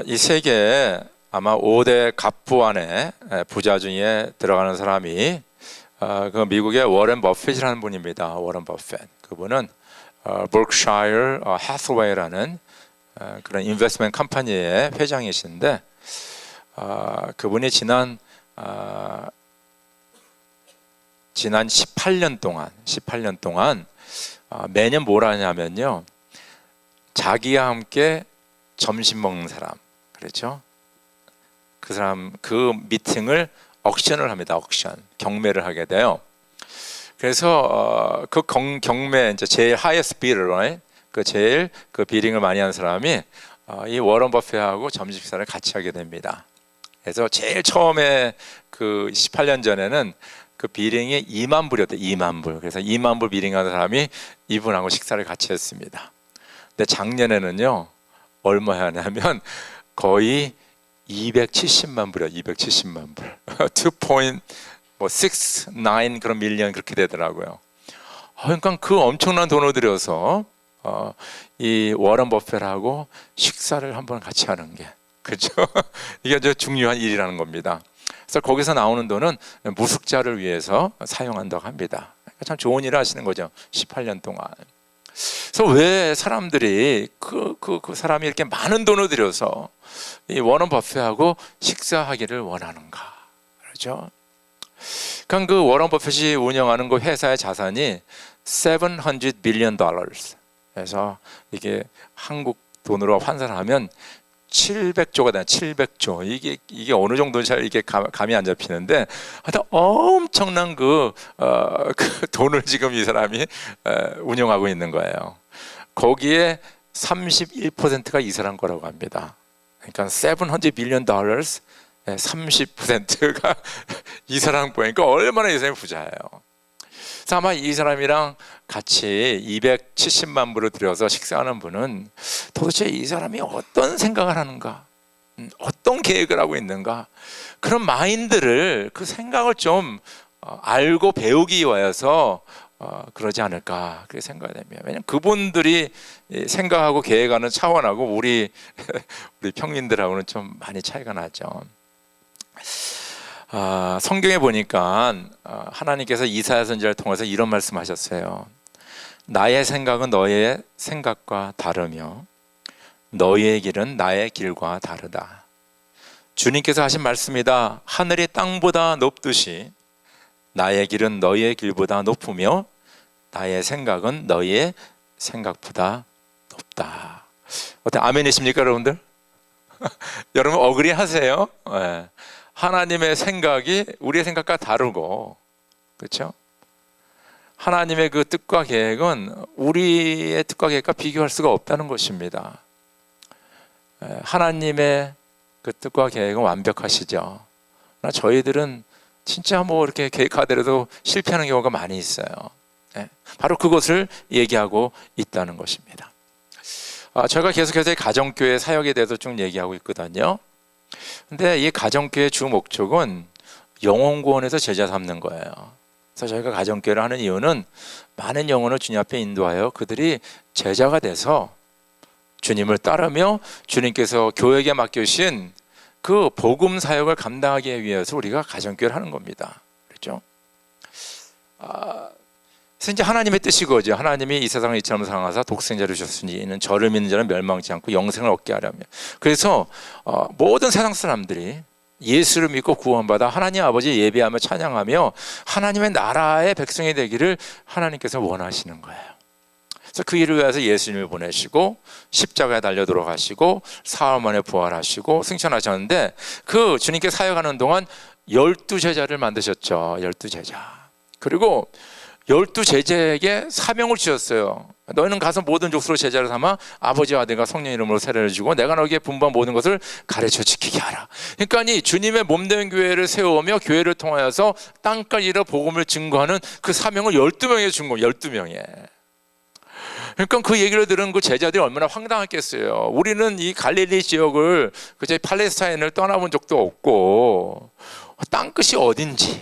이 세계에 아마 5대 갑부 안에 부자 중에 들어가는 사람이 그 미국의 워렌 버핏이라는 분입니다. 워렌 버핏. 그분은 버크샤이어 해서웨이라는 그런 인베스트먼트 컴퍼니의 회장이신데 그분이 지난 18년 동안 매년 뭘 하냐면요, 자기와 함께 점심 먹는 사람, 그렇죠? 그 사람 그 미팅을 옥션을 합니다. 옥션, 경매를 하게 돼요. 그래서 그 경매 이제 제일 하이에스트 비더, 그 제일 그 비딩을 많이 하는 사람이 이 워런 버핏하고 점심 식사를 같이 하게 됩니다. 그래서 제일 처음에 그 18년 전에는 그 비링이 2만 불이었대. 2만 불. 그래서 2만 불 비링하는 사람이 이분하고 식사를 같이 했습니다. 근데 작년에는요, 얼마야 하냐면 거의 270만 불이요. 270만 불. 2.69 그런 밀리언 그렇게 되더라고요. 그러니까 그 엄청난 돈을 들여서 이 워런 버핏하고 식사를 한번 같이 하는 게, 그렇죠? 이게 아주 중요한 일이라는 겁니다. 그래서 거기서 나오는 돈은 무숙자를 위해서 사용한다고 합니다. 참 좋은 일을 하시는 거죠. 18년 동안. 그래서 왜 사람들이 그 사람이 이렇게 많은 돈을 들여서 이 워런 버핏하고 식사하기를 원하는가? 그렇죠? 그러니까 그 워런 버핏이 운영하는 그 회사의 자산이 $700 billion. 그래서 이게 한국 돈으로 환산하면 700조가 되나 700조. 이게 어느 정도 잘 이게 감이 안 잡히는데, 하여튼 엄청난 그 돈을 지금 이 사람이 운영하고 있는 거예요. 거기에 31%가 이 사람 거라고 합니다. 그러니까 $700 billion 30%가 이 사람 거니까 얼마나 이 사람이 부자예요. 그래서 아마 이 사람이랑 같이 270만 불을 들여서 식사하는 분은 도대체 이 사람이 어떤 생각을 하는가, 어떤 계획을 하고 있는가, 그런 마인드를, 그 생각을 좀 알고 배우기 위해서 그러지 않을까, 그렇게 생각이 됩니다. 왜냐하면 그분들이 생각하고 계획하는 차원하고 우리 평민들하고는 좀 많이 차이가 나죠. 성경에 보니까 하나님께서 이사야 선지자를 통해서 이런 말씀하셨어요. 나의 생각은 너의 생각과 다르며 너희의 길은 나의 길과 다르다. 주님께서 하신 말씀이다. 하늘이 땅보다 높듯이 나의 길은 너희의 길보다 높으며 나의 생각은 너희의 생각보다 높다. 어때, 아멘이십니까 여러분들? 여러분 어그리 하세요? 네. 하나님의 생각이 우리의 생각과 다르고, 그렇죠? 하나님의 그 뜻과 계획은 우리의 뜻과 계획과 비교할 수가 없다는 것입니다. 하나님의 그 뜻과 계획은 완벽하시죠. 그러나 저희들은 진짜 뭐 이렇게 계획하더라도 실패하는 경우가 많이 있어요. 바로 그것을 얘기하고 있다는 것입니다. 저희가 계속해서 가정교회 사역에 대해서 쭉 얘기하고 있거든요. 근데 이 가정교회의 주 목적은 영혼 구원에서 제자 삼는 거예요. 그래서 저희가 가정교회를 하는 이유는 많은 영혼을 주님 앞에 인도하여 그들이 제자가 돼서 주님을 따르며 주님께서 교회에게 맡기신 그 복음 사역을 감당하기 위해서 우리가 가정교회를 하는 겁니다. 그렇죠? 그래서 이제 하나님의 뜻이 거죠. 하나님이 이 세상을 이처럼 사랑하사 독생자를 주셨으니 이는 저를 믿는 자는 멸망치 않고 영생을 얻게 하려며. 그래서 모든 세상 사람들이 예수를 믿고 구원받아 하나님 아버지 예배하며 찬양하며 하나님의 나라의 백성이 되기를 하나님께서 원하시는 거예요. 그래서 그 일을 위해서 예수님을 보내시고 십자가에 달려 돌아가시고 사흘 만에 부활하시고 승천하셨는데, 그 주님께 사역하는 동안 12제자를 만드셨죠. 12제자. 그리고 12제자에게 사명을 주셨어요. 너희는 가서 모든 족속으로 제자를 삼아 아버지와 아들과 성령 이름으로 세례를 주고 내가 너에게 분부한 모든 것을 가르쳐 지키게 하라. 그러니까 이 주님의 몸된 교회를 세우며 교회를 통하여서 땅까지 이르러 복음을 증거하는 그 사명을 12명에 준 거예요. 12명에. 그러니까 그 얘기를 들은 그 제자들이 얼마나 황당했겠어요. 우리는 이 갈릴리 지역을, 그저 팔레스타인을 떠나본 적도 없고 땅끝이 어딘지,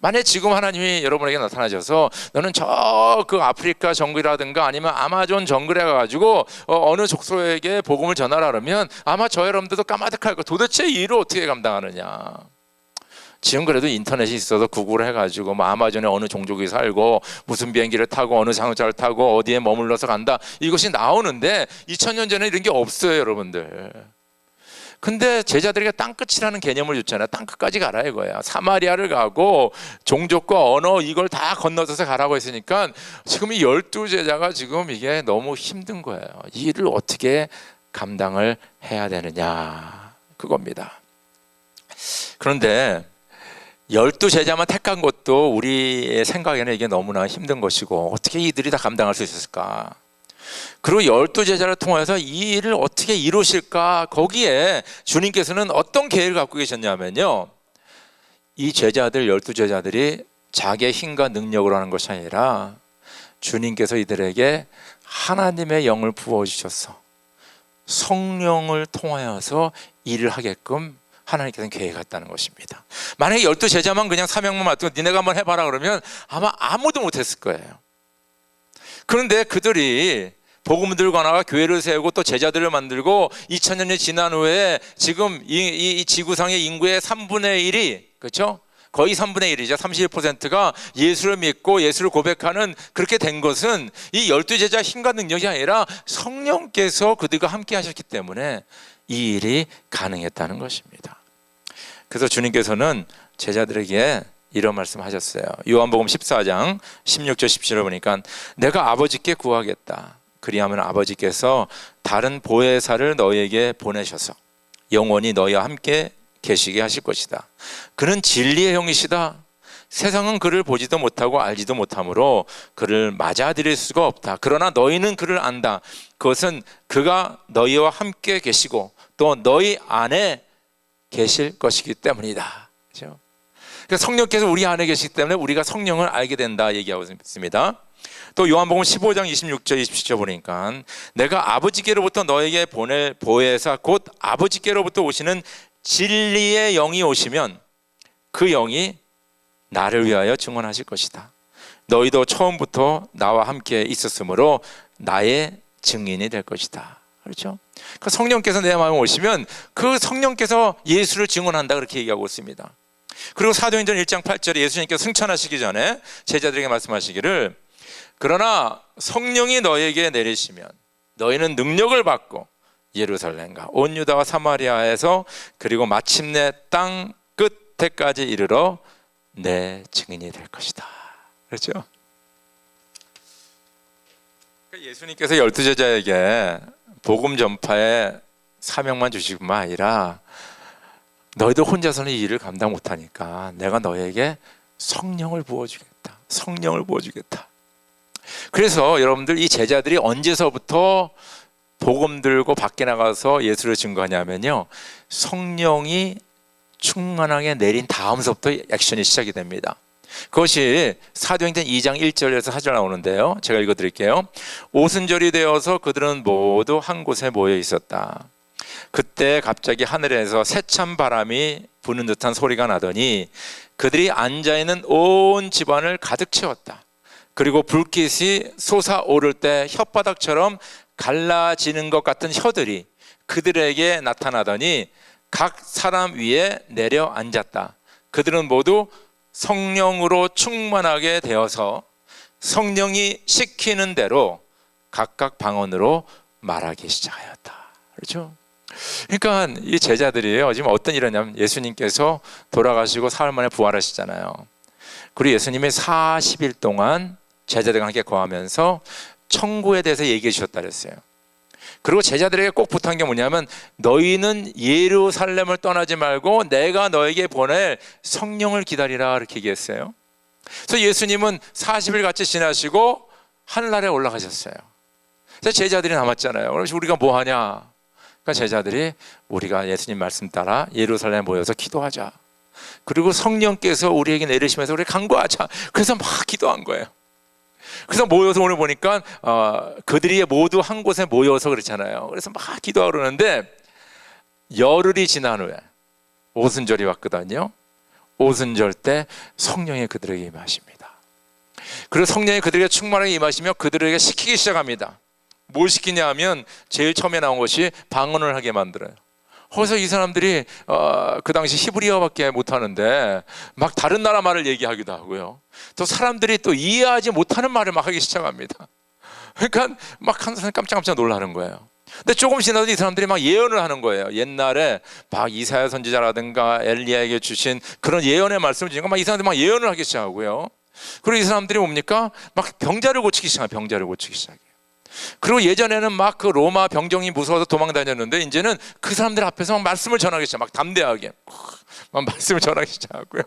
만약 지금 하나님이 여러분에게 나타나셔서 너는 저 그 아프리카 정글이라든가 아니면 아마존 정글에 가가지고 어느 족속에게 복음을 전하라 그러면 아마 저 여러분들도 까마득할 거, 도대체 이 일을 어떻게 감당하느냐. 지금 그래도 인터넷이 있어서 구글 해가지고 뭐 아마존에 어느 종족이 살고 무슨 비행기를 타고 어느 자동차를 타고 어디에 머물러서 간다, 이것이 나오는데 2000년 전에 이런 게 없어요, 여러분들. 근데 제자들에게 땅끝이라는 개념을 줬잖아요. 땅끝까지 가라 이거야. 사마리아를 가고 종족과 언어 이걸 다 건너서 가라고 했으니까 지금 이 12제자가 지금 이게 너무 힘든 거예요. 이 일을 어떻게 감당을 해야 되느냐, 그겁니다. 그런데 12제자만 택한 것도 우리의 생각에는 이게 너무나 힘든 것이고 어떻게 이들이 다 감당할 수 있었을까. 그리고 12제자를 통해서 이 일을 어떻게 이루실까, 거기에 주님께서는 어떤 계획을 갖고 계셨냐면요, 이 제자들 12제자들이 자기의 힘과 능력으로 하는 것이 아니라 주님께서 이들에게 하나님의 영을 부어주셔서 성령을 통하여서 일을 하게끔 하나님께서는 계획했다는 것입니다. 만약에 12제자만 그냥 사명만 맡고 니네가 한번 해봐라 그러면 아마 아무도 못했을 거예요. 그런데 그들이 복음을 들고 나가 교회를 세우고 또 제자들을 만들고 2000년이 지난 후에 지금 이 지구상의 인구의 3분의 1이, 그렇죠? 거의 3분의 1이죠. 31%가 예수를 믿고 예수를 고백하는, 그렇게 된 것은 이 12제자 힘과 능력이 아니라 성령께서 그들과 함께 하셨기 때문에 이 일이 가능했다는 것입니다. 그래서 주님께서는 제자들에게 이런 말씀하셨어요. 요한복음 14장 16절 17절 보니까 내가 아버지께 구하겠다. 그리하면 아버지께서 다른 보혜사를 너희에게 보내셔서 영원히 너희와 함께 계시게 하실 것이다. 그는 진리의 형이시다. 세상은 그를 보지도 못하고 알지도 못하므로 그를 맞아들일 수가 없다. 그러나 너희는 그를 안다. 그것은 그가 너희와 함께 계시고 또 너희 안에 계실 것이기 때문이다. 그렇죠? 그러니까 성령께서 우리 안에 계시기 때문에 우리가 성령을 알게 된다 얘기하고 있습니다. 또 요한복음 15장 26절 27절 보니까 내가 아버지께로부터 너에게 보낼 보혜사 곧 아버지께로부터 오시는 진리의 영이 오시면 그 영이 나를 위하여 증언하실 것이다. 너희도 처음부터 나와 함께 있었으므로 나의 증인이 될 것이다. 그렇죠? 그 성령께서 내 마음에 오시면 그 성령께서 예수를 증언한다, 그렇게 얘기하고 있습니다. 그리고 사도행전 1장 8절에 예수님께서 승천하시기 전에 제자들에게 말씀하시기를 그러나 성령이 너에게 내리시면 너희는 능력을 받고 예루살렘과 온 유다와 사마리아에서 그리고 마침내 땅 끝에까지 이르러 내 증인이 될 것이다. 그렇죠? 예수님께서 12제자에게 복음 전파의 사명만 주실 뿐만 아니라 너희들 혼자서는 이 일을 감당 못하니까 내가 너에게 성령을 부어주겠다. 성령을 부어주겠다. 그래서 여러분들 이 제자들이 언제서부터 복음 들고 밖에 나가서 예수를 증거하냐면요, 성령이 충만하게 내린 다음서부터 액션이 시작이 됩니다. 그것이 사도행전 2장 1절에서 4절 나오는데요, 제가 읽어드릴게요. 오순절이 되어서 그들은 모두 한 곳에 모여 있었다. 그때 갑자기 하늘에서 세찬 바람이 부는 듯한 소리가 나더니 그들이 앉아있는 온 집안을 가득 채웠다. 그리고 불빛이 솟아오를 때 혓바닥처럼 갈라지는 것 같은 혀들이 그들에게 나타나더니 각 사람 위에 내려 앉았다. 그들은 모두 성령으로 충만하게 되어서 성령이 시키는 대로 각각 방언으로 말하기 시작하였다. 그렇죠? 그러니까 이 제자들이에요, 지금 어떤 일이냐면 예수님께서 돌아가시고 사흘 만에 부활하시잖아요. 그리고 예수님이 40일 동안 제자들과 함께 거하면서 천국에 대해서 얘기해 주셨다 그랬어요. 그리고 제자들에게 꼭 부탁한 게 뭐냐면 너희는 예루살렘을 떠나지 말고 내가 너에게 보낼 성령을 기다리라, 이렇게 얘기했어요. 그래서 예수님은 40일 같이 지나시고 하늘나라에 올라가셨어요. 그래서 제자들이 남았잖아요. 그래서 우리가 뭐 하냐? 그러니까 제자들이 우리가 예수님 말씀 따라 예루살렘에 모여서 기도하자. 그리고 성령께서 우리에게 내리시면서 우리 간구하자. 그래서 막 기도한 거예요. 그래서 모여서 오늘 보니까 그들이 모두 한 곳에 모여서 그렇잖아요. 그래서 막 기도하고 그러는데 열흘이 지난 후에 오순절이 왔거든요. 오순절 때 성령이 그들에게 임하십니다. 그리고 성령이 그들에게 충만하게 임하시며 그들에게 시키기 시작합니다. 뭘 시키냐 하면 제일 처음에 나온 것이 방언을 하게 만들어요. 거기서 이 사람들이 그 당시 히브리어밖에 못하는데 막 다른 나라 말을 얘기하기도 하고요. 또 사람들이 또 이해하지 못하는 말을 막 하기 시작합니다. 그러니까 막 한 사람 깜짝깜짝 놀라는 거예요. 근데 조금 지나도 이 사람들이 막 예언을 하는 거예요. 옛날에 막 이사야 선지자라든가 엘리야에게 주신 그런 예언의 말씀을 주니까 막 이 사람들이 막 예언을 하기 시작하고요. 그리고 이 사람들이 뭡니까? 막 병자를 고치기 시작해요. 병자를 고치기 시작해요. 그리고 예전에는 막 그 로마 병정이 무서워서 도망 다녔는데 이제는 그 사람들 앞에서 막 말씀을 전하기 시작, 막 담대하게 막 말씀을 전하기 시작하고요.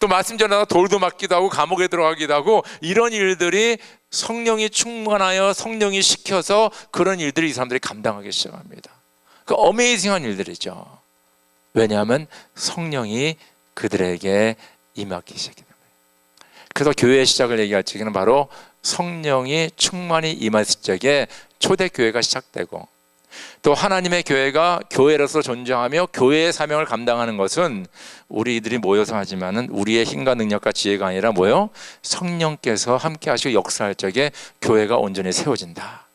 또 말씀 전하다 돌도 맞기도 하고 감옥에 들어가기도 하고 이런 일들이 성령이 충만하여 성령이 시켜서 그런 일들을 이 사람들이 감당하기 시작합니다. 그 어메이징한 일들이죠. 왜냐하면 성령이 그들에게 임하기 시작합니다. 그래서 교회의 시작을 얘기할 적에는 바로 성령이 충만히 임했을 적에 초대교회가 시작되고, 또 하나님의 교회가 교회로서 존재하며 교회의 사명을 감당하는 것은 우리들이 모여서 하지만은 우리의 힘과 능력과 지혜가 아니라 뭐요? 성령께서 함께 하시고 역사할 적에 교회가 온전히 세워진다.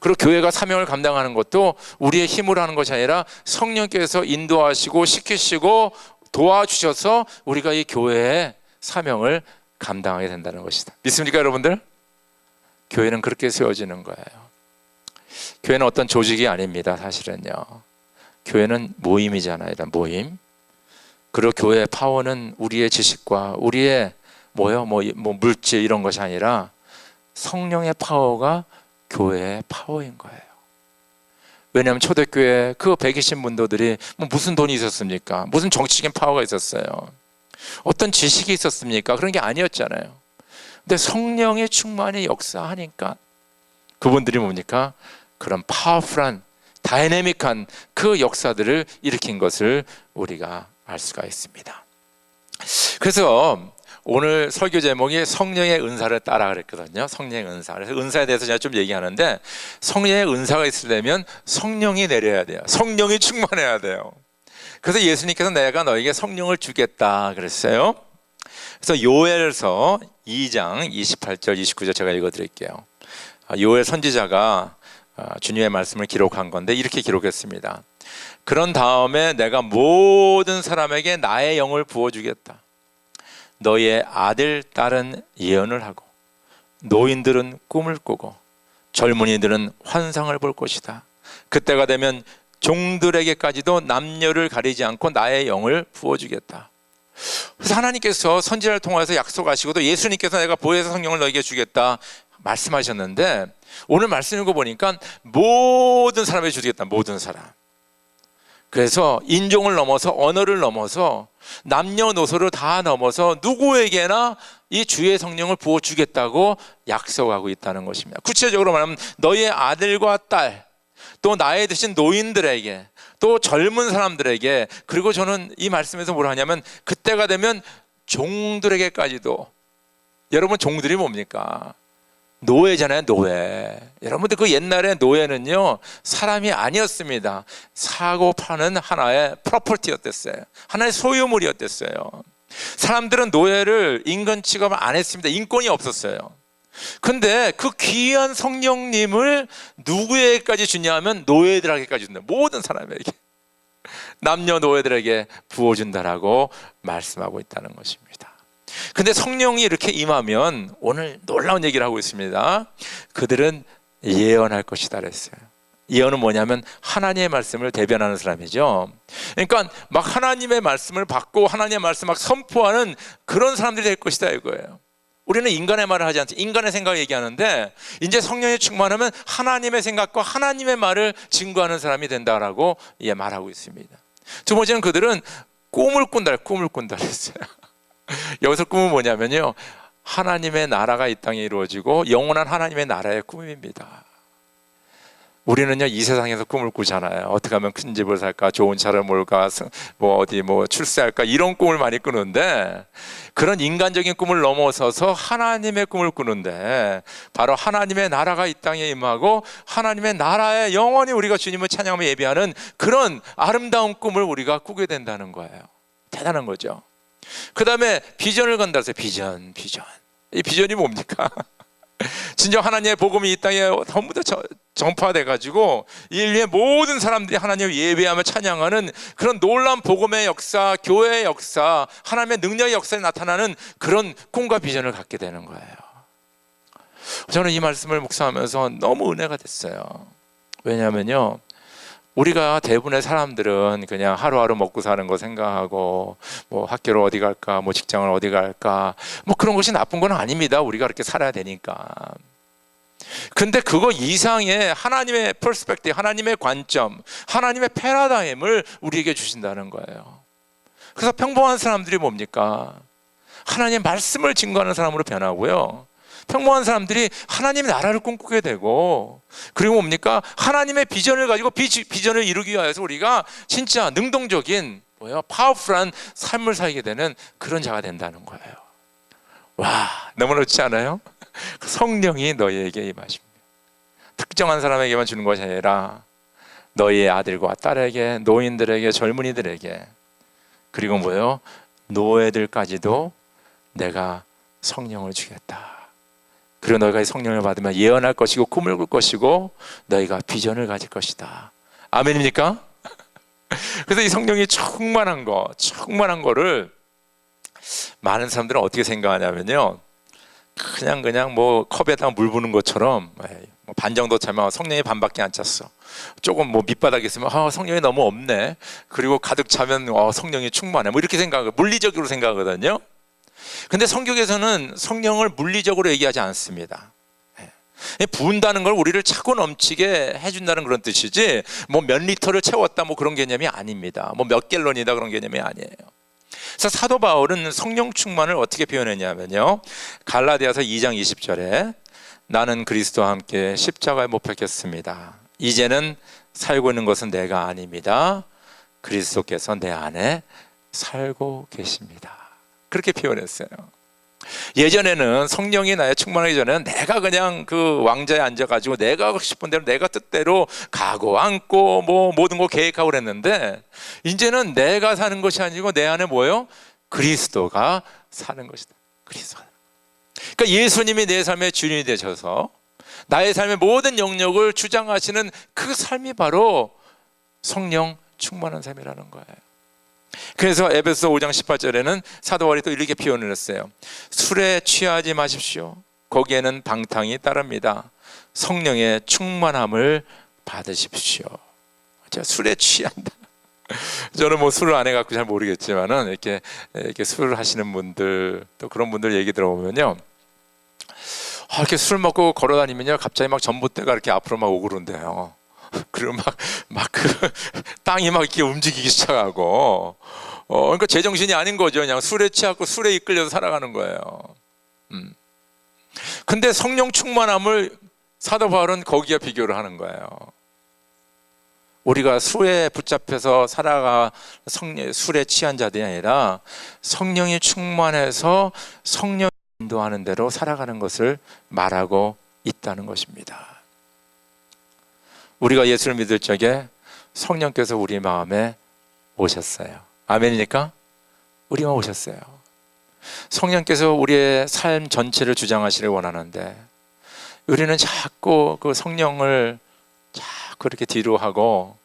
그리고 교회가 사명을 감당하는 것도 우리의 힘으로 하는 것이 아니라 성령께서 인도하시고 시키시고 도와주셔서 우리가 이 교회의 사명을 감당하게 된다는 것이다. 믿습니까, 여러분들? 교회는 그렇게 세워지는 거예요. 교회는 어떤 조직이 아닙니다. 사실은요, 교회는 모임이잖아요. 모임. 그리고 교회의 파워는 우리의 지식과 우리의 물질 이런 것이 아니라 성령의 파워가 교회의 파워인 거예요. 왜냐하면 초대교회 그 120문도들이 무슨 돈이 있었습니까? 무슨 정치적인 파워가 있었어요? 어떤 지식이 있었습니까? 그런 게 아니었잖아요. 근데 성령의 충만히 역사하니까 그분들이 뭡니까? 그런 파워풀한 다이내믹한 그 역사들을 일으킨 것을 우리가 알 수가 있습니다. 그래서 오늘 설교 제목이 성령의 은사를 따라 그랬거든요. 성령의 은사. 그래서 은사에 대해서 제가 좀 얘기하는데, 성령의 은사가 있으려면 성령이 내려야 돼요. 성령이 충만해야 돼요. 그래서 예수님께서 내가 너에게 성령을 주겠다 그랬어요. 그래서 요엘서 2장 28절 29절 제가 읽어드릴게요. 요엘 선지자가 주님의 말씀을 기록한 건데 이렇게 기록했습니다. 그런 다음에 내가 모든 사람에게 나의 영을 부어주겠다. 너희의 아들, 딸은 예언을 하고 노인들은 꿈을 꾸고 젊은이들은 환상을 볼 것이다. 그때가 되면 종들에게까지도 남녀를 가리지 않고 나의 영을 부어주겠다. 그래서 하나님께서 선지자를 통해서 약속하시고도 예수님께서 내가 보혜사 성령을 너에게 주겠다 말씀하셨는데, 오늘 말씀 읽어보니까 모든 사람에게 주겠다. 모든 사람. 그래서 인종을 넘어서 언어를 넘어서 남녀노소를 다 넘어서 누구에게나 이 주의 성령을 부어주겠다고 약속하고 있다는 것입니다. 구체적으로 말하면 너희의 아들과 딸, 또 나이 드신 노인들에게, 또 젊은 사람들에게, 그리고 저는 이 말씀에서 뭐라 하냐면 그때가 되면 종들에게까지도. 여러분, 종들이 뭡니까? 노예잖아요. 노예. 여러분들 그 옛날에 노예는요 사람이 아니었습니다. 사고 파는 하나의 프로퍼티였댔어요. 하나의 소유물이었댔어요. 사람들은 노예를 인권 취급을 안 했습니다. 인권이 없었어요. 근데 그 귀한 성령님을 누구에게까지 주냐 하면 노예들에게까지 준다. 모든 사람에게, 남녀노예들에게 부어준다라고 말씀하고 있다는 것입니다. 근데 성령이 이렇게 임하면 오늘 놀라운 얘기를 하고 있습니다. 그들은 예언할 것이다 그랬어요. 예언은 뭐냐면 하나님의 말씀을 대변하는 사람이죠. 그러니까 막 하나님의 말씀을 받고 하나님의 말씀 막 선포하는 그런 사람들이 될 것이다 이거예요. 우리는 인간의 말을 하지 않죠. 인간의 생각을 얘기하는데 이제 성령이 충만하면 하나님의 생각과 하나님의 말을 증거하는 사람이 된다라고 말하고 있습니다. 두 번째는 그들은 꿈을 꾼다 했어요. 여기서 꿈은 뭐냐면요, 하나님의 나라가 이 땅에 이루어지고 영원한 하나님의 나라의 꿈입니다. 우리는요 이 세상에서 꿈을 꾸잖아요. 어떻게 하면 큰 집을 살까, 좋은 차를 몰까, 어디 출세할까, 이런 꿈을 많이 꾸는데, 그런 인간적인 꿈을 넘어서서 하나님의 꿈을 꾸는데, 바로 하나님의 나라가 이 땅에 임하고 하나님의 나라에 영원히 우리가 주님을 찬양하며 예배하는 그런 아름다운 꿈을 우리가 꾸게 된다는 거예요. 대단한 거죠. 그 다음에 비전을 건다 해서 비전. 이 비전이 뭡니까? 진정 하나님의 복음이 이 땅에 전부 다 전파돼 가지고 인류의 모든 사람들이 하나님을 예배하며 찬양하는 그런 놀라운 복음의 역사, 교회의 역사, 하나님의 능력의 역사에 나타나는 그런 꿈과 비전을 갖게 되는 거예요. 저는 이 말씀을 묵상하면서 너무 은혜가 됐어요. 왜냐하면요, 우리가 대부분의 사람들은 그냥 하루하루 먹고 사는 거 생각하고, 뭐 학교를 어디 갈까, 뭐 직장을 어디 갈까, 뭐 그런 것이 나쁜 건 아닙니다. 우리가 그렇게 살아야 되니까. 근데 그거 이상의 하나님의 퍼스펙티브, 하나님의 관점, 하나님의 패러다임을 우리에게 주신다는 거예요. 그래서 평범한 사람들이 뭡니까? 하나님의 말씀을 증거하는 사람으로 변하고요, 평범한 사람들이 하나님의 나라를 꿈꾸게 되고, 그리고 뭡니까? 하나님의 비전을 가지고 비전을 이루기 위해서 우리가 진짜 능동적인 파워풀한 삶을 살게 되는 그런 자가 된다는 거예요. 와, 너무 좋지 않아요? 성령이 너희에게 임하십니다. 특정한 사람에게만 주는 것이 아니라 너희의 아들과 딸에게, 노인들에게, 젊은이들에게, 그리고 노예들까지도 내가 성령을 주겠다. 그리고 너희가 이 성령을 받으면 예언할 것이고 꿈을 꿀 것이고 너희가 비전을 가질 것이다. 아멘입니까? 그래서 이 성령이 충만한 거를 많은 사람들은 어떻게 생각하냐면요, 그냥 뭐 컵에다가 물 부는 것처럼 반 정도 차면 성령이 반밖에 안 찼어. 조금 뭐 밑바닥에 있으면 성령이 너무 없네. 그리고 가득 차면 성령이 충만해. 뭐 이렇게 물리적으로 생각하거든요. 근데 성경에서는 성령을 물리적으로 얘기하지 않습니다. 부은다는 걸 우리를 차고 넘치게 해준다는 그런 뜻이지, 뭐 몇 리터를 채웠다 뭐 그런 개념이 아닙니다. 뭐 몇 갤런이다 그런 개념이 아니에요. 그래서 사도 바울은 성령 충만을 어떻게 표현했냐면요, 갈라디아서 2장 20절에 나는 그리스도와 함께 십자가에 못 박혔습니다. 이제는 살고 있는 것은 내가 아닙니다. 그리스도께서 내 안에 살고 계십니다. 그렇게 표현했어요. 예전에는 성령이 나에 충만하기 전에는 내가 그냥 그 왕자에 앉아가지고 내가 하고 싶은 대로 내가 뜻대로 가고 앉고 뭐 모든 거 계획하고 그랬는데, 이제는 내가 사는 것이 아니고 내 안에 그리스도가 사는 것이다. 그리스도가. 그러니까 예수님이 내 삶의 주인이 되셔서 나의 삶의 모든 영역을 주장하시는 그 삶이 바로 성령 충만한 삶이라는 거예요. 그래서 에베소 5장 18절에는 사도 바울이 또 이렇게 표현을 했어요. 술에 취하지 마십시오. 거기에는 방탕이 따릅니다. 성령의 충만함을 받으십시오. 제가 술에 취한다. 저는 뭐 술을 안 해갖고 잘 모르겠지만은 이렇게 술을 하시는 분들, 또 그런 분들 얘기 들어보면요, 이렇게 술 먹고 걸어다니면요, 갑자기 막 전봇대가 이렇게 앞으로 막 오고 그런대요. 그리고 그 땅이 막 이렇게 움직이기 시작하고, 그러니까 제정신이 아닌 거죠. 그냥 술에 취하고 술에 이끌려서 살아가는 거예요. 근데 성령 충만함을 사도 바울은 거기에 비교를 하는 거예요. 우리가 술에 붙잡혀서 술에 취한 자들이 아니라 성령이 충만해서 성령 인도하는 대로 살아가는 것을 말하고 있다는 것입니다. 우리가 예수를 믿을 적에 성령께서 우리 마음에 오셨어요. 아멘입니까? 우리 마음에 오셨어요. 성령께서 우리의 삶 전체를 주장하시길 원하는데, 우리는 자꾸 그 성령을 자꾸 이렇게 뒤로 하고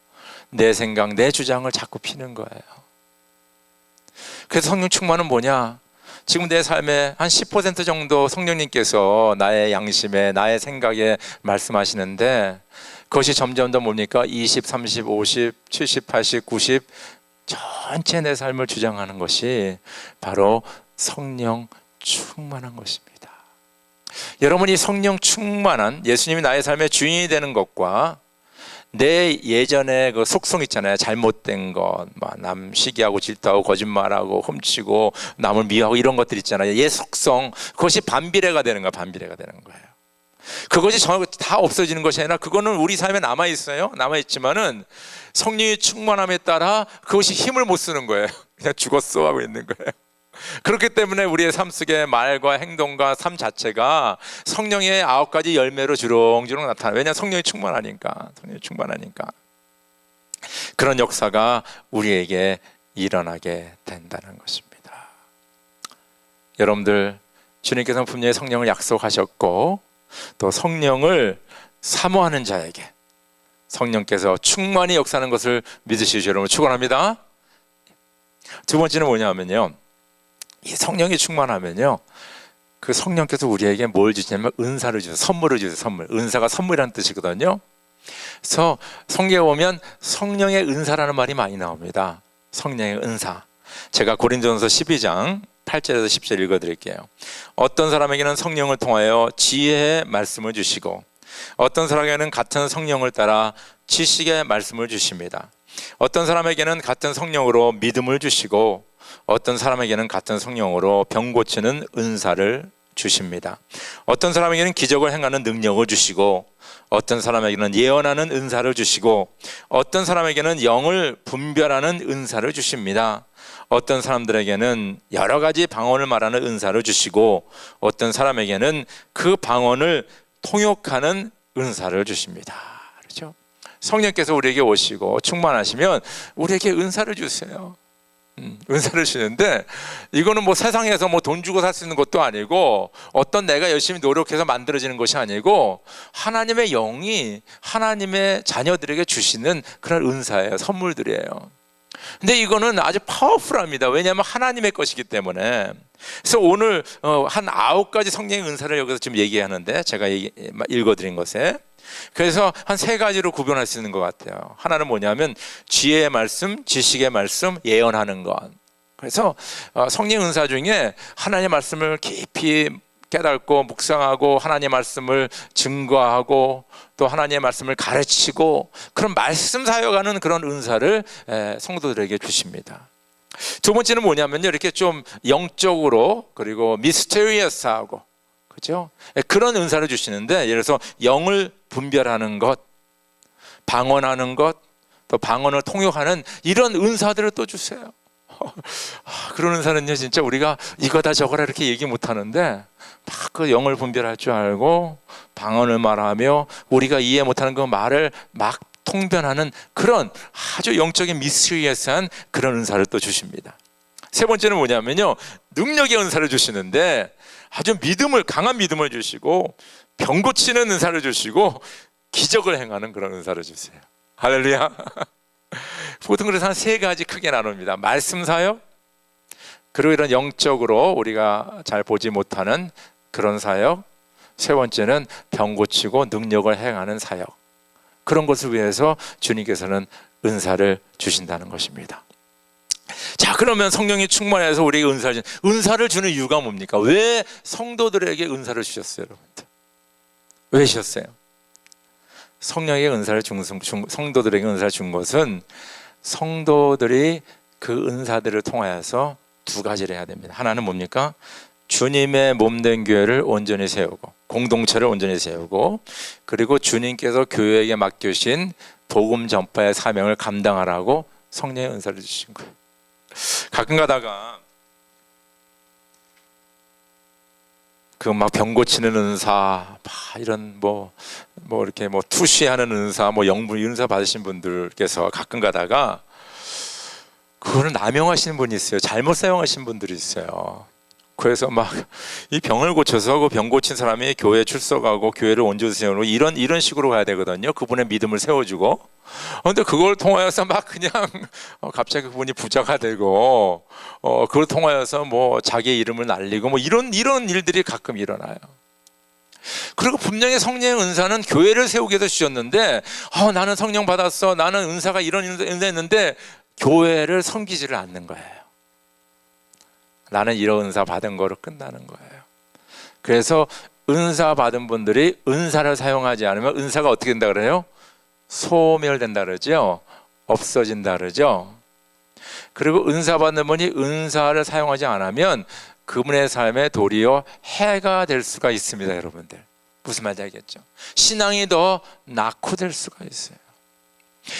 내 생각, 내 주장을 자꾸 피는 거예요. 그래서 성령 충만은 뭐냐? 지금 내 삶의 한 10% 정도 성령님께서 나의 양심에, 나의 생각에 말씀하시는데, 그것이 점점 더 뭡니까? 20, 30, 50, 70, 80, 90 전체 내 삶을 주장하는 것이 바로 성령 충만한 것입니다. 여러분이 성령 충만한, 예수님이 나의 삶의 주인이 되는 것과 내 예전에 그 속성 있잖아요. 잘못된 것, 남 시기하고 질투하고 거짓말하고 훔치고 남을 미워하고 이런 것들 있잖아요. 옛 속성, 그것이 반비례가 되는 거예요. 반비례가 되는 거예요. 그것이 다 없어지는 것이 아니라 그거는 우리 삶에 남아있어요. 남아있지만은 성령의 충만함에 따라 그것이 힘을 못 쓰는 거예요. 그냥 죽었어 하고 있는 거예요. 그렇기 때문에 우리의 삶 속의 말과 행동과 삶 자체가 성령의 9가지 열매로 주렁주렁 나타나요. 왜냐하면 성령이 충만하니까. 그런 역사가 우리에게 일어나게 된다는 것입니다. 여러분들 주님께서는 분명히 성령을 약속하셨고 또 성령을 사모하는 자에게 성령께서 충만히 역사하는 것을 믿으시죠. 여러분 축원합니다. 두 번째는 뭐냐면요, 이 성령이 충만하면요 그 성령께서 우리에게 뭘 주시냐면 은사를 주세요. 선물을 주세요. 선물. 은사가 선물이라는 뜻이거든요. 그래서 성경에 보면 성령의 은사라는 말이 많이 나옵니다. 성령의 은사. 제가 고린도전서 12장 8절에서 10절 읽어드릴게요. 어떤 사람에게는 성령을 통하여 지혜의 말씀을 주시고 어떤 사람에게는 같은 성령을 따라 지식의 말씀을 주십니다. 어떤 사람에게는 같은 성령으로 믿음을 주시고 어떤 사람에게는 같은 성령으로 병 고치는 은사를 주십니다. 어떤 사람에게는 기적을 행하는 능력을 주시고 어떤 사람에게는 예언하는 은사를 주시고 어떤 사람에게는 영을 분별하는 은사를 주십니다. 어떤 사람들에게는 여러 가지 방언을 말하는 은사를 주시고 어떤 사람에게는 그 방언을 통역하는 은사를 주십니다. 그렇죠? 성령께서 우리에게 오시고 충만하시면 우리에게 은사를 주세요. 은사를 주시는데 이거는 뭐 세상에서 뭐 돈 주고 살 수 있는 것도 아니고 어떤 내가 열심히 노력해서 만들어지는 것이 아니고 하나님의 영이 하나님의 자녀들에게 주시는 그런 은사예요. 선물들이에요. 근데 이거는 아주 파워풀합니다. 왜냐하면 하나님의 것이기 때문에. 그래서 오늘 한 9가지 성령의 은사를 여기서 지금 얘기하는데 제가 읽어드린 것에 그래서 한 3가지로 구별할 수 있는 것 같아요. 하나는 뭐냐면 지혜의 말씀, 지식의 말씀, 예언하는 것. 그래서 성령 은사 중에 하나님의 말씀을 깊이 깨닫고 묵상하고 하나님의 말씀을 증거하고 또 하나님의 말씀을 가르치고 그런 말씀 사역하는 그런 은사를 성도들에게 주십니다. 두 번째는 뭐냐면요, 이렇게 좀 영적으로 그리고 미스테리어스하고 그죠? 그런 은사를 주시는데 예를 들어서 영을 분별하는 것, 방언하는 것, 또 방언을 통역하는 이런 은사들을 또 주세요. 그런 은사는요 진짜 우리가 이거다 저거라 이렇게 얘기 못하는데 막 그 영을 분별할 줄 알고 방언을 말하며 우리가 이해 못하는 그 말을 막 통변하는 그런 아주 영적인 미스터리어스한 그런 은사를 또 주십니다. 세 번째는 뭐냐면요, 능력의 은사를 주시는데 아주 강한 믿음을 주시고 병 고치는 은사를 주시고 기적을 행하는 그런 은사를 주세요. 할렐루야. 보통 그래서 한 3가지 크게 나눕니다. 말씀 사역, 그리고 이런 영적으로 우리가 잘 보지 못하는 그런 사역, 세 번째는 병 고치고 능력을 행하는 사역. 그런 것을 위해서 주님께서는 은사를 주신다는 것입니다. 자, 그러면 성령이 충만해서 우리에게 은사를 주는 이유가 뭡니까? 왜 성도들에게 은사를 주셨어요, 여러분들? 왜 주셨어요? 성령에게 성도들에게 은사를 준 것은 성도들이 그 은사들을 통하여서 2가지를 해야 됩니다. 하나는 뭡니까? 주님의 몸된 교회를 온전히 세우고 공동체를 온전히 세우고 그리고 주님께서 교회에게 맡겨주신 복음 전파의 사명을 감당하라고 성령의 은사를 주신 거예요. 가끔 가다가 그 막 병 고치는 은사, 이런 뭐 이렇게 투시하는 은사, 영분 은사 받으신 분들께서 가끔 가다가 그거를 남용하시는 분이 있어요. 잘못 사용하신 분들이 있어요. 그래서 막 이 병을 고쳐서 그 병 고친 사람이 교회에 출석하고 교회를 온전히 세우고 이런 식으로 가야 되거든요. 그분의 믿음을 세워주고. 그런데 그걸 통하여서 막 그냥 갑자기 그분이 부자가 되고 그걸 통하여서 자기의 이름을 날리고 이런 일들이 가끔 일어나요. 그리고 분명히 성령의 은사는 교회를 세우기 위해서 주셨는데 나는 성령 받았어, 나는 은사가 이런 은사 했는데 교회를 섬기지를 않는 거예요. 나는 이런 은사 받은 거로 끝나는 거예요. 그래서 은사 받은 분들이 은사를 사용하지 않으면 은사가 어떻게 된다 그래요? 소멸된다 그러죠. 없어진다 그러죠. 그리고 은사 받는 분이 은사를 사용하지 않으면 그분의 삶에 도리어 해가 될 수가 있습니다. 여러분들 무슨 말인지 알겠죠? 신앙이 더 낙후될 수가 있어요.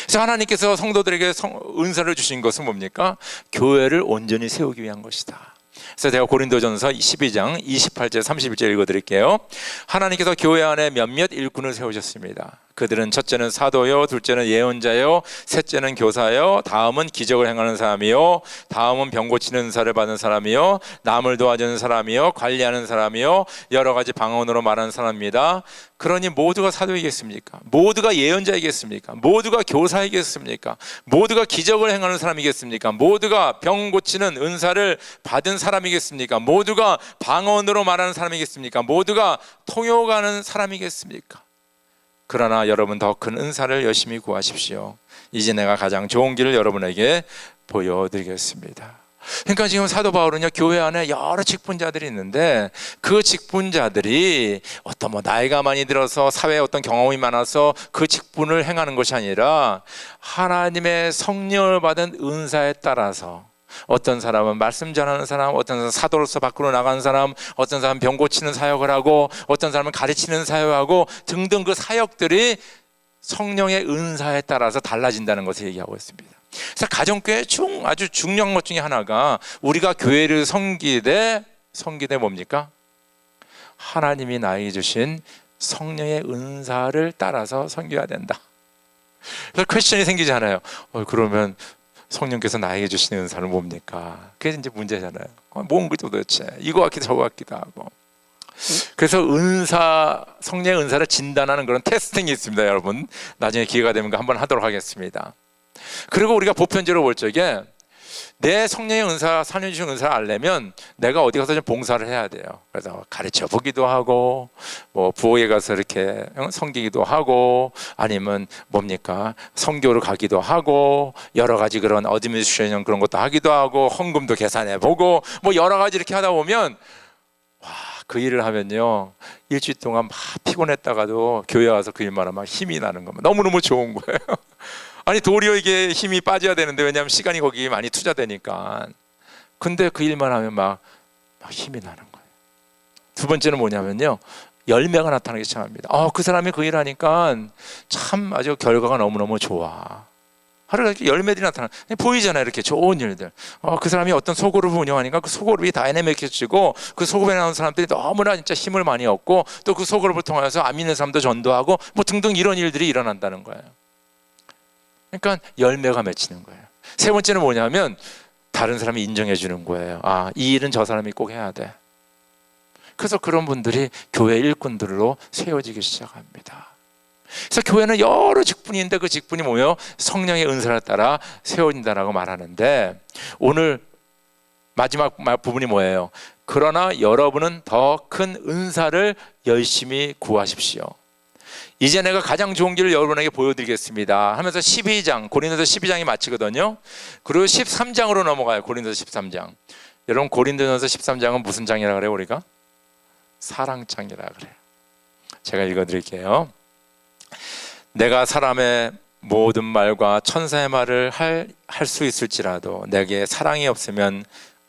그래서 하나님께서 성도들에게 은사를 주신 것은 뭡니까? 교회를 온전히 세우기 위한 것이다. 그래서 제가 고린도전서 12장 28절 31절 읽어드릴게요. 하나님께서 교회 안에 몇몇 일꾼을 세우셨습니다. 그들은 첫째는 사도요, 둘째는 예언자요, 셋째는 교사요, 다음은 기적을 행하는 사람이요, 다음은 병 고치는 은사를 받은 사람이요, 남을 도와주는 사람이요, 관리하는 사람이요, 여러 가지 방언으로 말하는 사람입니다. 그러니 모두가 사도이겠습니까? 모두가 예언자이겠습니까? 모두가 교사이겠습니까? 모두가 기적을 행하는 사람이겠습니까? 모두가 병 고치는 은사를 받은 사람이겠습니까? 모두가 방언으로 말하는 사람이겠습니까? 모두가 통역하는 사람이겠습니까? 그러나 여러분 더 큰 은사를 열심히 구하십시오. 이제 내가 가장 좋은 길을 여러분에게 보여드리겠습니다. 그러니까 지금 사도 바울은요, 교회 안에 여러 직분자들이 있는데 그 직분자들이 어떤 나이가 많이 들어서 사회에 어떤 경험이 많아서 그 직분을 행하는 것이 아니라 하나님의 성령을 받은 은사에 따라서 어떤 사람은 말씀 전하는 사람, 어떤 사람은 사도로서 밖으로 나가는 사람, 어떤 사람은 병 고치는 사역을 하고, 어떤 사람은 가르치는 사역하고 등등 그 사역들이 성령의 은사에 따라서 달라진다는 것을 얘기하고 있습니다. 그래서 가정교회 아주 중요한 것 중에 하나가 우리가 교회를 섬기되 뭡니까? 하나님이 나에게 주신 성령의 은사를 따라서 섬겨야 된다. 그래서 퀘스천이 생기잖아요. 그러면 성령께서 나에게 주시는 은사는 뭡니까? 그게 이제 문제잖아요. 뭔 거죠 도대체? 이거 같기도 저거 같기도 하고. 그래서 성령의 은사를 진단하는 그런 테스팅이 있습니다, 여러분. 나중에 기회가 되면 한번 하도록 하겠습니다. 그리고 우리가 보편적으로 볼 적에 내 성령의 은사, 하나님 주신 은사를 알려면 내가 어디 가서 좀 봉사를 해야 돼요. 그래서 가르쳐 보기도 하고, 부엌에 가서 이렇게 섬기기도 하고, 아니면 선교를 가기도 하고, 여러 가지 그런 어드미니스트레이션 그런 것도 하기도 하고, 헌금도 계산해 보고, 여러 가지 이렇게 하다 보면 그 일을 하면요, 일주일 동안 막 피곤했다가도 교회 와서 그 일만 하면 힘이 나는 겁니다. 너무너무 좋은 거예요. 아니 도리어 이게 힘이 빠져야 되는데, 왜냐하면 시간이 거기 많이 투자되니까. 근데 그 일만 하면 막 힘이 나는 거예요. 두 번째는 뭐냐면요, 열매가 나타나기 시작합니다. 그 사람이 그 일 하니까 참 아주 결과가 너무너무 좋아. 하루가 이렇게 열매들이 나타나 보이잖아요. 이렇게 좋은 일들. 그 사람이 어떤 소그룹을 운영하니까 그 소그룹이 다이내믹해지고, 그 소그룹에 나오는 사람들이 너무나 진짜 힘을 많이 얻고, 또 그 소그룹을 통해서 안 믿는 사람도 전도하고 등등 이런 일들이 일어난다는 거예요. 그러니까 열매가 맺히는 거예요. 세 번째는 뭐냐면 다른 사람이 인정해 주는 거예요. 이 일은 저 사람이 꼭 해야 돼. 그래서 그런 분들이 교회 일꾼들로 세워지기 시작합니다. 그래서 교회는 여러 직분이 있는데 그 직분이 뭐예요? 성령의 은사를 따라 세워진다라고 말하는데, 오늘 마지막 부분이 뭐예요? 그러나 여러분은 더 큰 은사를 열심히 구하십시오. 이제 내가 가장 좋은 길을 여러분에게 보여드리겠습니다 하면서 12장, 고린도서 12장이 마치거든요. 그리고 13장으로 넘어가요. 고린도서 13장. 여러분, 고린도서 13장은 무슨 장이라고 그래요? 우리가 사랑장이라고 그래요. 제가 읽어드릴게요. 내가 사람의 모든 말과 천사의 말을 할 수 있을지라도 내게 사랑이 없으면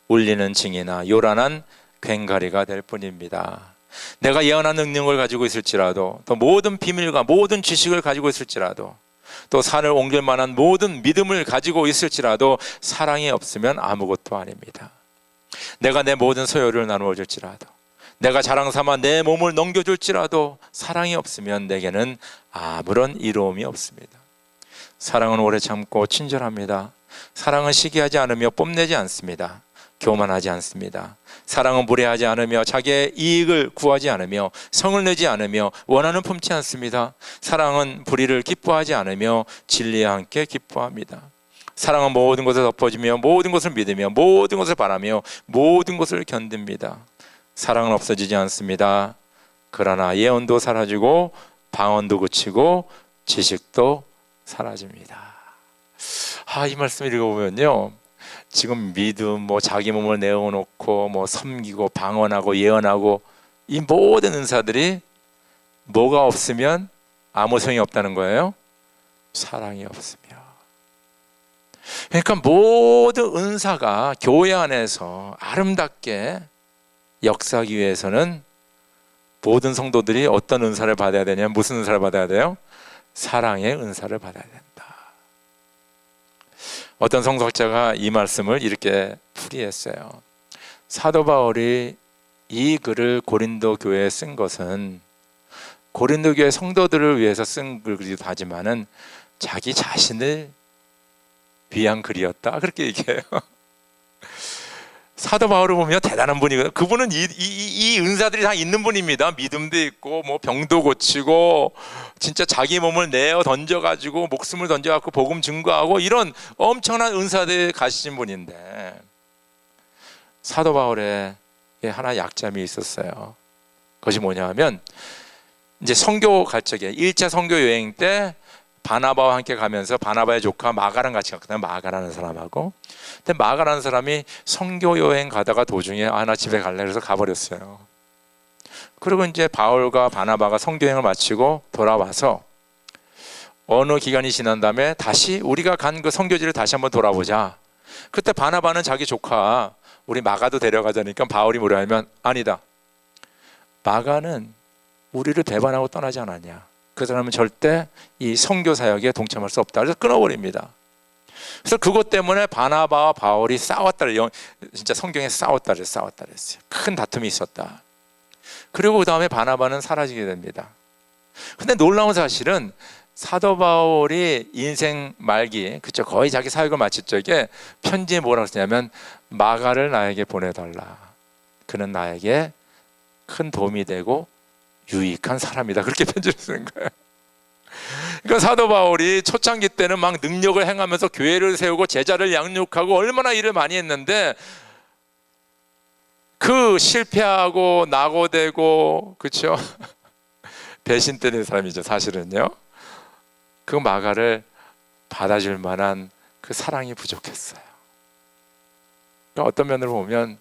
울리는 징이나 요란한 괭가리가 될 뿐입니다. 내가 예언한 능력을 가지고 있을지라도, 또 모든 비밀과 모든 지식을 가지고 있을지라도, 또 산을 옮길 만한 모든 믿음을 가지고 있을지라도 사랑이 없으면 아무것도 아닙니다. 내가 내 모든 소유를 나누어 줄지라도, 내가 자랑 삼아 내 몸을 넘겨줄지라도 사랑이 없으면 내게는 아무런 이로움이 없습니다. 사랑은 오래 참고 친절합니다. 사랑은 시기하지 않으며 뽐내지 않습니다. 교만하지 않습니다. 사랑은 무례하지 않으며 자기의 이익을 구하지 않으며 성을 내지 않으며 원하는 품지 않습니다. 사랑은 불의를 기뻐하지 않으며 진리와 함께 기뻐합니다. 사랑은 모든 것을 덮어주며 모든 것을 믿으며 모든 것을 바라며 모든 것을 견딥니다. 사랑은 없어지지 않습니다. 그러나 예언도 사라지고 방언도 그치고 지식도 사라집니다. 이 말씀 읽어보면요, 지금 믿음, 자기 몸을 내어놓고 섬기고 방언하고 예언하고 이 모든 은사들이 뭐가 없으면 아무 소용이 없다는 거예요? 사랑이 없으면. 그러니까 모든 은사가 교회 안에서 아름답게 역사하기 위해서는 모든 성도들이 어떤 은사를 받아야 되냐면, 무슨 은사를 받아야 돼요? 사랑의 은사를 받아야 된다. 어떤 성서학자가 이 말씀을 이렇게 풀이했어요. 사도 바울이 이 글을 고린도 교회에 쓴 것은 고린도 교회 성도들을 위해서 쓴 글이기도 하지만은 자기 자신을 위한 글이었다, 그렇게 얘기해요. 사도 바울을 보면 대단한 분이거든요. 그분은 이 은사들이 다 있는 분입니다. 믿음도 있고 뭐 병도 고치고 진짜 자기 몸을 내어 던져가지고 목숨을 던져갖고 복음 증거하고 이런 엄청난 은사들 가지신 분인데, 사도 바울에 하나 약점이 있었어요. 그것이 뭐냐 하면, 이제 선교 갈 적에 1차 선교 여행 때 바나바와 함께 가면서 바나바의 조카 마가랑 같이 갔거든요. 마가라는 사람하고. 근데 마가라는 사람이 선교 여행 가다가 도중에 나 집에 갈래 그래서 가버렸어요. 그리고 이제 바울과 바나바가 선교 여행을 마치고 돌아와서 어느 기간이 지난 다음에 다시 우리가 간 그 선교지를 다시 한번 돌아보자. 그때 바나바는 자기 조카 우리 마가도 데려가자니까 바울이 뭐라 하면, 아니다, 마가는 우리를 배반하고 떠나지 않았냐, 그 사람은 절대 이 선교 사역에 동참할 수 없다. 그래서 끊어버립니다. 그래서 그것 때문에 바나바와 바울이 싸웠다, 진짜 성경에 싸웠다 그랬어요. 큰 다툼이 있었다. 그리고 그 다음에 바나바는 사라지게 됩니다. 근데 놀라운 사실은 사도 바울이 인생 말기, 그쵸, 거의 자기 사역을 마칠 적에 편지에 뭐라고 쓰냐면, 마가를 나에게 보내달라. 그는 나에게 큰 도움이 되고 유익한 사람이다. 그렇게 편지를 쓰는 거예요. 그러니까 사도 바울이 초창기 때는 막 능력을 행하면서 교회를 세우고 제자를 양육하고 얼마나 일을 많이 했는데, 그 실패하고 낙오되고, 그렇죠, 배신 때리는 사람이죠. 사실은요, 그 마가를 받아줄 만한 그 사랑이 부족했어요. 그러니까 어떤 면으로 보면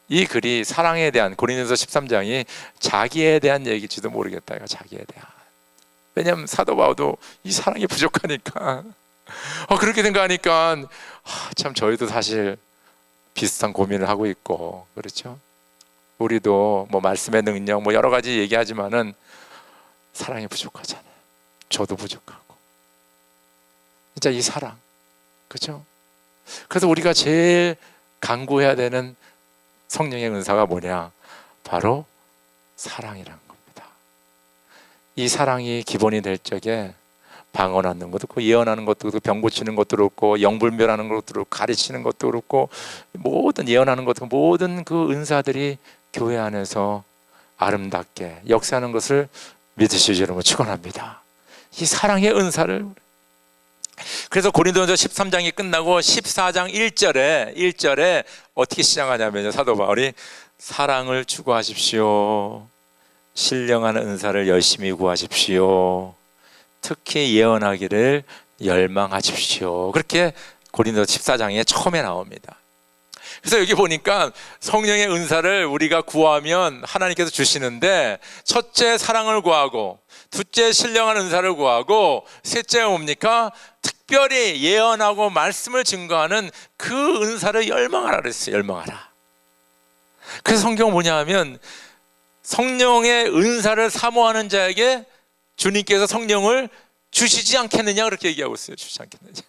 이 글이 사랑에 대한, 고린도서 13장이 자기에 대한 얘기일지도 모르겠다. 이거 자기에 대한. 왜냐하면 사도 바울도 이 사랑이 부족하니까, 그렇게 생각하니까 참 저희도 사실 비슷한 고민을 하고 있고, 그렇죠? 우리도 뭐 말씀의 능력 뭐 여러 가지 얘기하지만은 사랑이 부족하잖아요. 저도 부족하고. 진짜 이 사랑, 그렇죠? 그래서 우리가 제일 간구해야 되는 성령의 은사가 뭐냐? 바로 사랑이라는 겁니다. 이 사랑이 기본이 될 적에 방언하는 것도 그렇고, 예언하는 것도 그렇고, 병 고치는 것도 그렇고, 영불멸하는 것도 그렇고, 가르치는 것도 그렇고, 모든 예언하는 것도 그렇고, 모든 그 은사들이 교회 안에서 아름답게 역사하는 것을 믿으시기 여러분 축원합니다. 이 사랑의 은사를. 그래서 고린도전서 13장이 끝나고 14장 1절에 어떻게 시작하냐면요, 사도 바울이 사랑을 추구하십시오, 신령한 은사를 열심히 구하십시오, 특히 예언하기를 열망하십시오. 그렇게 고린도서 14장에 처음에 나옵니다. 그래서 여기 보니까 성령의 은사를 우리가 구하면 하나님께서 주시는데, 첫째 사랑을 구하고, 둘째 신령한 은사를 구하고, 셋째 뭡니까? 특별히 예언하고 말씀을 증거하는 그 은사를 열망하라 그랬어요. 열망하라. 그래서 성경은 뭐냐 하면, 성령의 은사를 사모하는 자에게 주님께서 성령을 주시지 않겠느냐, 그렇게 얘기하고 있어요. 주시지 않겠느냐.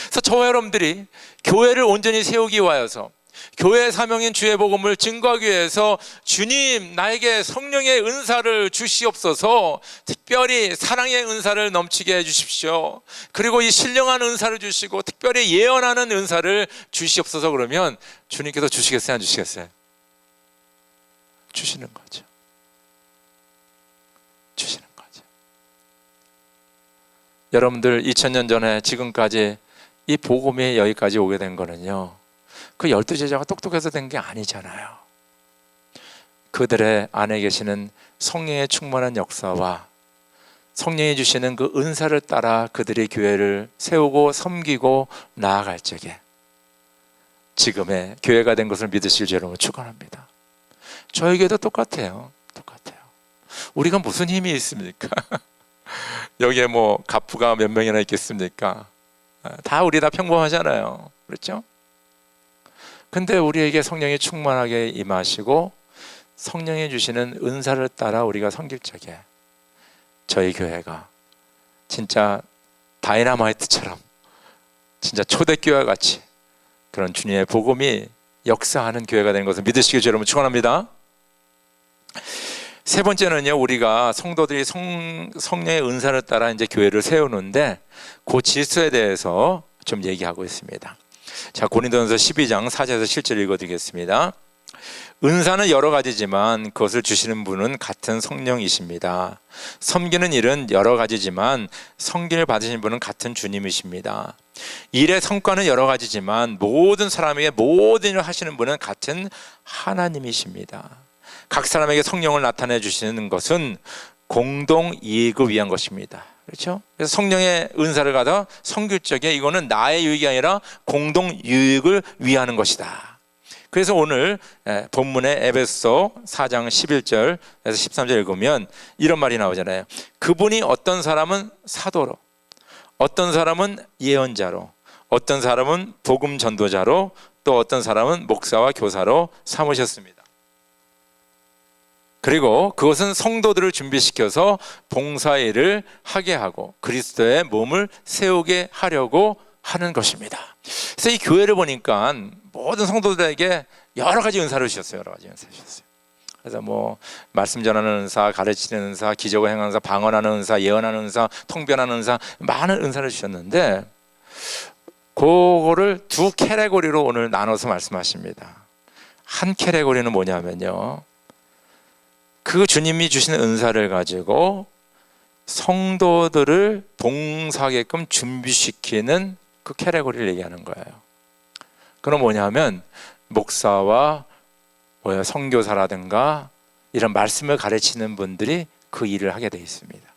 그래서 저와 여러분들이 교회를 온전히 세우기 위하여서, 교회의 사명인 주의 복음을 증거하기 위해서 주님 나에게 성령의 은사를 주시옵소서, 특별히 사랑의 은사를 넘치게 해주십시오, 그리고 이 신령한 은사를 주시고 특별히 예언하는 은사를 주시옵소서. 그러면 주님께서 주시겠어요, 안 주시겠어요? 주시는 거죠. 주시는 거죠. 여러분들 2000년 전에 지금까지 이 복음이 여기까지 오게 된 거는요, 그 12제자가 똑똑해서 된 게 아니잖아요. 그들의 안에 계시는 성령의 충만한 역사와 성령이 주시는 그 은사를 따라 그들이 교회를 세우고 섬기고 나아갈 적에 지금의 교회가 된 것을 믿으실 여러분 축원합니다. 저에게도 똑같아요. 우리가 무슨 힘이 있습니까? 여기에 뭐 가프가 몇 명이나 있겠습니까? 우리 다 평범하잖아요. 그렇죠? 근데 우리에게 성령이 충만하게 임하시고 성령이 주시는 은사를 따라 우리가 섬길 적에 저희 교회가 진짜 다이너마이트처럼 진짜 초대교회와 같이 그런 주님의 복음이 역사하는 교회가 되는 것을 믿으시기 여러분 축원합니다. 세 번째는요, 우리가 성도들이 성령의 은사를 따라 이제 교회를 세우는데 그 질서에 대해서 좀 얘기하고 있습니다. 자, 고린도전서 12장 4절에서 7절 읽어드리겠습니다. 은사는 여러 가지지만 그것을 주시는 분은 같은 성령이십니다. 섬기는 일은 여러 가지지만 섬김을 받으신 분은 같은 주님이십니다. 일의 성과는 여러 가지지만 모든 사람에게 모든 일을 하시는 분은 같은 하나님이십니다. 각 사람에게 성령을 나타내 주시는 것은 공동 이익을 위한 것입니다. 그렇죠? 그래서 성령의 은사를 받아 섬길 적에 이거는 나의 유익이 아니라 공동 유익을 위하는 것이다. 그래서 오늘 본문의 에베소 4장 11절에서 13절 읽으면 이런 말이 나오잖아요. 그분이 어떤 사람은 사도로, 어떤 사람은 예언자로, 어떤 사람은 복음 전도자로, 또 어떤 사람은 목사와 교사로 삼으셨습니다. 그리고 그것은 성도들을 준비시켜서 봉사일을 하게 하고 그리스도의 몸을 세우게 하려고 하는 것입니다. 그래서 이 교회를 보니까 모든 성도들에게 여러 가지 은사를 주셨어요. 여러 가지 은사를 주셨어요. 그래서 뭐 말씀 전하는 은사, 가르치는 은사, 기적을 행하는 은사, 방언하는 은사, 예언하는 은사, 통변하는 은사, 많은 은사를 주셨는데 그거를 두 캐테고리로 오늘 나눠서 말씀하십니다. 한 캐테고리는 뭐냐면요, 그 주님이 주시는 은사를 가지고 성도들을 봉사하게끔 준비시키는 그 캐테고리를 얘기하는 거예요. 그럼 뭐냐면 목사와 선교사라든가 이런 말씀을 가르치는 분들이 그 일을 하게 되어 있습니다.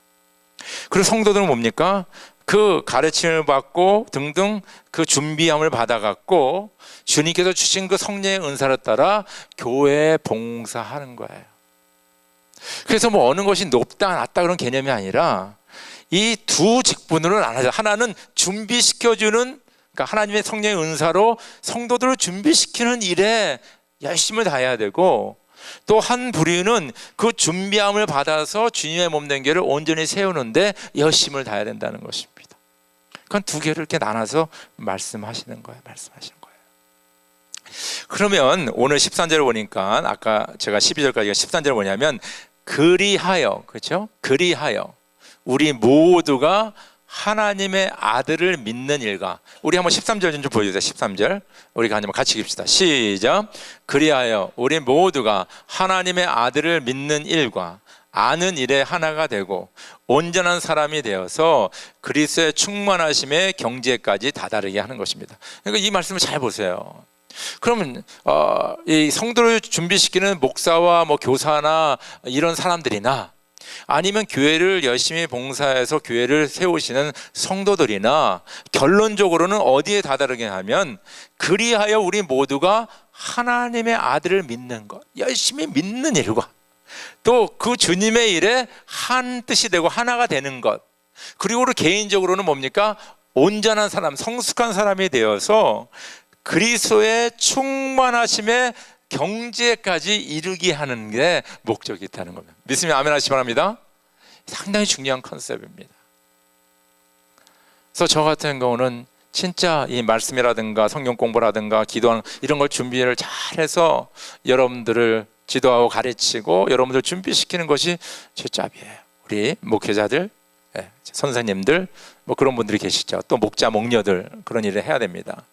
그리고 성도들은 뭡니까? 그 가르침을 받고 등등 그 준비함을 받아갖고 주님께서 주신 그 성령의 은사를 따라 교회에 봉사하는 거예요. 그래서 뭐 어느 것이 높다 낮다 그런 개념이 아니라 이 두 직분으로 나눠져. 하나는 준비시켜주는, 그러니까 하나님의 성령의 은사로 성도들을 준비시키는 일에 열심을 다해야 되고, 또 한 부류는 그 준비함을 받아서 주님의 몸 된 교회를 온전히 세우는데 열심을 다해야 된다는 것입니다. 그건 두 개를 이렇게 나눠서 말씀하시는 거예요. 그러면 오늘 13절 보니까 아까 제가 12절까지가 13절 뭐냐면 그리하여, 그렇죠? 그리하여 우리 모두가 하나님의 아들을 믿는 일과, 우리 한번 13절 좀 보여주세요. 13절 우리가 한번 같이 읽읍시다. 시작. 그리하여 우리 모두가 하나님의 아들을 믿는 일과 아는 일에 하나가 되고 온전한 사람이 되어서 그리스도의 충만하심의 경지에까지 다다르게 하는 것입니다. 그러니까 이 말씀을 잘 보세요. 그러면 이 성도를 준비시키는 목사와 뭐 교사나 이런 사람들이나 아니면 교회를 열심히 봉사해서 교회를 세우시는 성도들이나 결론적으로는 어디에 다다르게 하면 그리하여 우리 모두가 하나님의 아들을 믿는 것, 열심히 믿는 일과 또 그 주님의 일에 한 뜻이 되고 하나가 되는 것, 그리고 개인적으로는 뭡니까? 온전한 사람, 성숙한 사람이 되어서 그리스도의 충만하심의 경지에까지 이르게 하는 게 목적이 있다는 겁니다. 믿으면 아멘 하시기 바랍니다. 상당히 중요한 컨셉입니다. 그래서 저 같은 경우는 진짜 이 말씀이라든가 성경 공부라든가 기도하는 이런 걸 준비를 잘해서 여러분들을 지도하고 가르치고 여러분들 준비시키는 것이 제 짭이에요. 우리 목회자들, 선생님들, 뭐 그런 분들이 계시죠. 또 목자, 목녀들 그런 일을 해야 됩니다.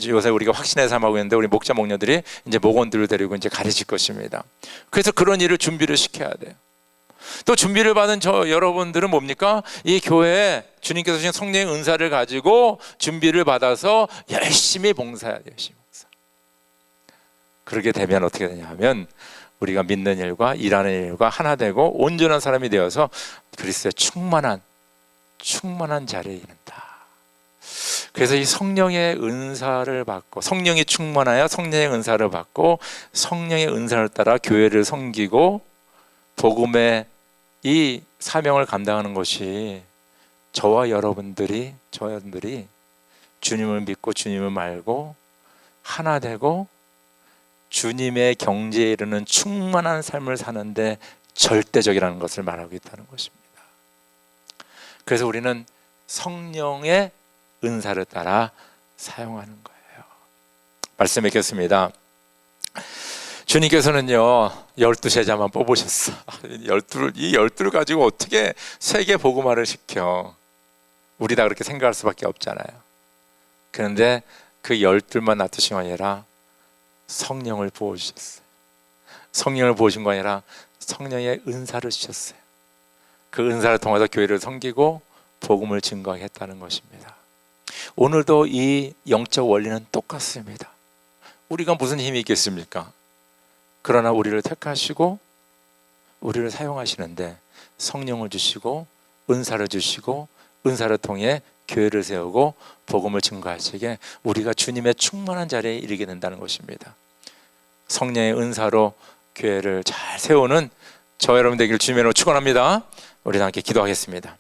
요새 우리가 확신의 삶 하고 있는데 우리 목자 목녀들이 이제 목원들을 데리고 이제 가르칠 것입니다. 그래서 그런 일을 준비를 시켜야 돼요. 또 준비를 받은 저 여러분들은 뭡니까? 이 교회에 주님께서 주신 성령의 은사를 가지고 준비를 받아서 열심히 봉사해야 돼요. 열심히 봉사. 그렇게 되면 어떻게 되냐 하면 우리가 믿는 일과 일하는 일과 하나 되고 온전한 사람이 되어서 그리스도의 충만한 자리에 이른다. 그래서 이 성령의 은사를 받고 성령이 충만하여 성령의 은사를 받고 성령의 은사를 따라 교회를 섬기고 복음의 이 사명을 감당하는 것이 저와 여러분들이 주님을 믿고 주님을 말고 하나 되고 주님의 경지에 이르는 충만한 삶을 사는데 절대적이라는 것을 말하고 있다는 것입니다. 그래서 우리는 성령의 은사를 따라 사용하는 거예요. 말씀 읽겠습니다. 주님께서는요 12제자만 뽑으셨어. 이 12를 가지고 어떻게 세계 복음화를 시켜? 우리 다 그렇게 생각할 수밖에 없잖아요. 그런데 그 12만 놔두신 거 아니라 성령을 부어주셨어요. 성령을 부어준 거 아니라 성령의 은사를 주셨어요. 그 은사를 통해서 교회를 섬기고 복음을 증거하겠다는 것입니다. 오늘도 이 영적 원리는 똑같습니다. 우리가 무슨 힘이 있겠습니까? 그러나 우리를 택하시고 우리를 사용하시는데 성령을 주시고 은사를 주시고 은사를 통해 교회를 세우고 복음을 증거하시게 우리가 주님의 충만한 자리에 이르게 된다는 것입니다. 성령의 은사로 교회를 잘 세우는 저 여러분 되기를 주님으로 축원합니다. 우리 함께 기도하겠습니다.